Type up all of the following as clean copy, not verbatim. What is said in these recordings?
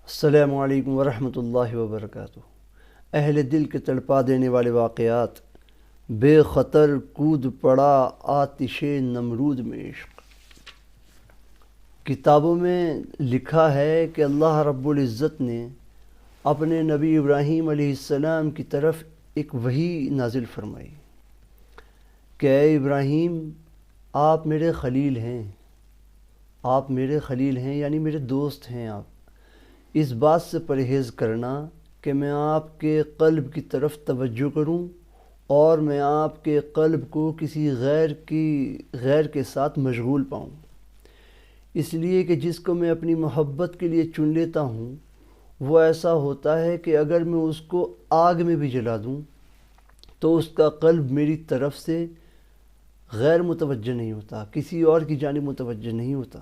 السلام علیکم ورحمۃ اللہ وبرکاتہ۔ اہل دل کے تڑپا دینے والے واقعات۔ بے خطر کود پڑا آتش نمرود میں عشق۔ کتابوں میں لکھا ہے کہ اللہ رب العزت نے اپنے نبی ابراہیم علیہ السلام کی طرف ایک وحی نازل فرمائی کہ اے ابراہیم، آپ میرے خلیل ہیں، آپ میرے خلیل ہیں یعنی میرے دوست ہیں۔ آپ اس بات سے پرہیز کرنا کہ میں آپ کے قلب کی طرف توجہ کروں اور میں آپ کے قلب کو کسی غیر کے ساتھ مشغول پاؤں، اس لیے کہ جس کو میں اپنی محبت کے لیے چن لیتا ہوں وہ ایسا ہوتا ہے کہ اگر میں اس کو آگ میں بھی جلا دوں تو اس کا قلب میری طرف سے غیر متوجہ نہیں ہوتا، کسی اور کی جانب متوجہ نہیں ہوتا۔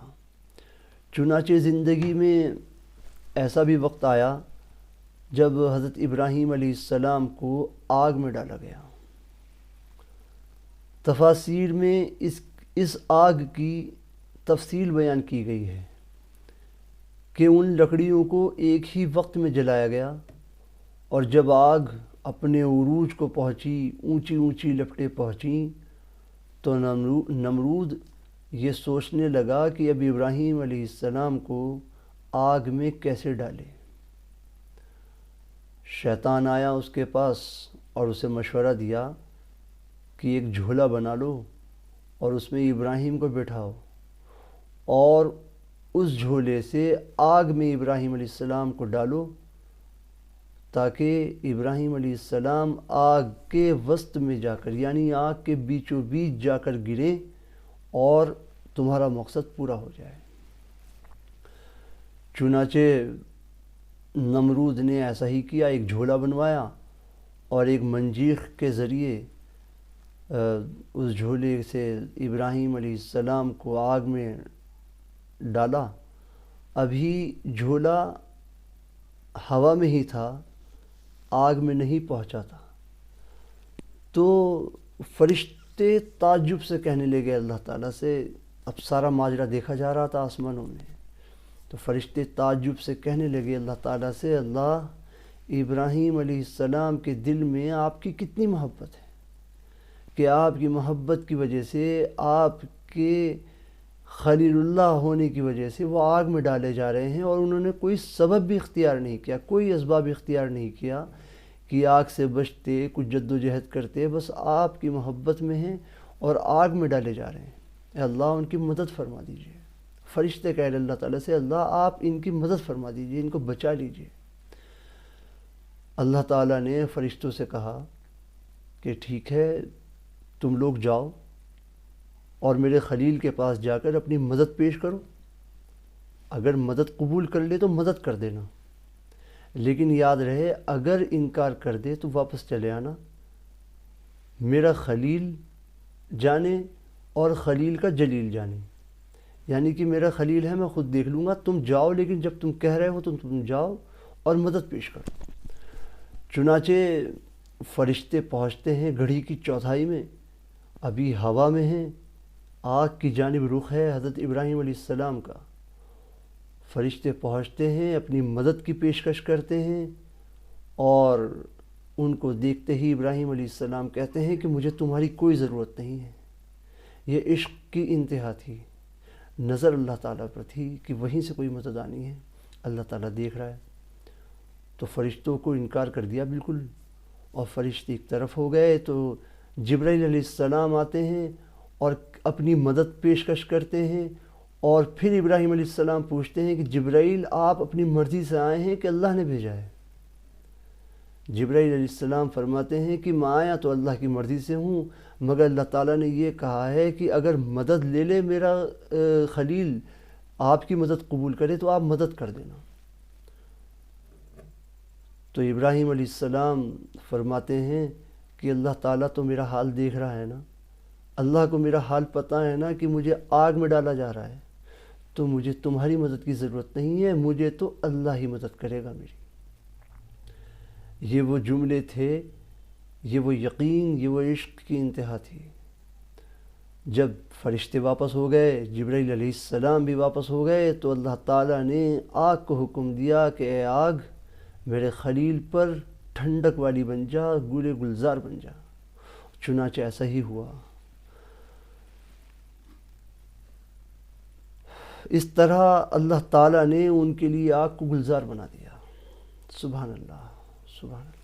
چنانچہ زندگی میں ایسا بھی وقت آیا جب حضرت ابراہیم علیہ السلام کو آگ میں ڈالا گیا۔ تفاسیر میں اس آگ کی تفصیل بیان کی گئی ہے کہ ان لکڑیوں کو ایک ہی وقت میں جلایا گیا، اور جب آگ اپنے عروج کو پہنچی، اونچی اونچی لپٹیں پہنچیں، تو نمرود یہ سوچنے لگا کہ اب ابراہیم علیہ السلام کو آگ میں کیسے ڈالے۔ شیطان آیا اس کے پاس اور اسے مشورہ دیا کہ ایک جھولا بنا لو اور اس میں ابراہیم کو بٹھاؤ، اور اس جھولے سے آگ میں ابراہیم علیہ السلام کو ڈالو تاکہ ابراہیم علیہ السلام آگ کے وسط میں جا کر یعنی آگ کے بیچوں بیچ جا کر گریں اور تمہارا مقصد پورا ہو جائے۔ چنانچہ نمرود نے ایسا ہی کیا، ایک جھولا بنوایا اور ایک منجیخ کے ذریعے اس جھولے سے ابراہیم علیہ السلام کو آگ میں ڈالا۔ ابھی جھولا ہوا میں ہی تھا، آگ میں نہیں پہنچا تھا، تو فرشتے تعجب سے کہنے لگے اللہ تعالیٰ سے، اب سارا ماجرا دیکھا جا رہا تھا آسمانوں میں، تو فرشتے تعجب سے کہنے لگے اللہ تعالیٰ سے، اللہ، ابراہیم علیہ السلام کے دل میں آپ کی کتنی محبت ہے کہ آپ کی محبت کی وجہ سے، آپ کے خلیل اللہ ہونے کی وجہ سے وہ آگ میں ڈالے جا رہے ہیں، اور انہوں نے کوئی سبب بھی اختیار نہیں کیا، کوئی اسباب اختیار نہیں کیا کہ آگ سے بچتے، کچھ جد و جہد کرتے، بس آپ کی محبت میں ہیں اور آگ میں ڈالے جا رہے ہیں۔ اے اللہ، ان کی مدد فرما دیجیے۔ فرشتے کہہ رہے اللہ تعالیٰ سے، اللہ آپ ان کی مدد فرما دیجیے، ان کو بچا لیجیے۔ اللہ تعالیٰ نے فرشتوں سے کہا کہ ٹھیک ہے، تم لوگ جاؤ اور میرے خلیل کے پاس جا کر اپنی مدد پیش کرو، اگر مدد قبول کر لے تو مدد کر دینا، لیکن یاد رہے اگر انکار کر دے تو واپس چلے آنا، میرا خلیل جانے اور خلیل کا جلیل جانے، یعنی کہ میرا خلیل ہے، میں خود دیکھ لوں گا، تم جاؤ، لیکن جب تم کہہ رہے ہو تو تم جاؤ اور مدد پیش کرو۔ چنانچہ فرشتے پہنچتے ہیں گھڑی کی چوتھائی میں، ابھی ہوا میں ہیں، آگ کی جانب رخ ہے حضرت ابراہیم علیہ السلام کا۔ فرشتے پہنچتے ہیں، اپنی مدد کی پیشکش کرتے ہیں، اور ان کو دیکھتے ہی ابراہیم علیہ السلام کہتے ہیں کہ مجھے تمہاری کوئی ضرورت نہیں ہے۔ یہ عشق کی انتہا تھی، نظر اللہ تعالیٰ پر تھی کہ وہیں سے کوئی مدد آنی ہے، اللہ تعالیٰ دیکھ رہا ہے۔ تو فرشتوں کو انکار کر دیا بالکل، اور فرشتے ایک طرف ہو گئے، تو جبرائیل علیہ السلام آتے ہیں اور اپنی مدد پیشکش کرتے ہیں، اور پھر ابراہیم علیہ السلام پوچھتے ہیں کہ جبرائیل آپ اپنی مرضی سے آئے ہیں کہ اللہ نے بھیجا ہے؟ جبرائیل علیہ السلام فرماتے ہیں کہ میں آیا تو اللہ کی مرضی سے ہوں، مگر اللہ تعالیٰ نے یہ کہا ہے کہ اگر مدد لے لے میرا خلیل، آپ کی مدد قبول کرے تو آپ مدد کر دینا۔ تو ابراہیم علیہ السلام فرماتے ہیں کہ اللہ تعالیٰ تو میرا حال دیکھ رہا ہے نا، اللہ کو میرا حال پتہ ہے نا کہ مجھے آگ میں ڈالا جا رہا ہے، تو مجھے تمہاری مدد کی ضرورت نہیں ہے، مجھے تو اللہ ہی مدد کرے گا میری۔ یہ وہ جملے تھے، یہ وہ یقین، یہ وہ عشق کی انتہا تھی۔ جب فرشتے واپس ہو گئے، جبرائیل علیہ السلام بھی واپس ہو گئے، تو اللہ تعالیٰ نے آگ کو حکم دیا کہ اے آگ میرے خلیل پر ٹھنڈک والی بن جا، گل گلزار بن جا۔ چنانچہ ایسا ہی ہوا۔ اس طرح اللہ تعالیٰ نے ان کے لیے آگ کو گلزار بنا دیا۔ سبحان اللہ، سبحان اللہ۔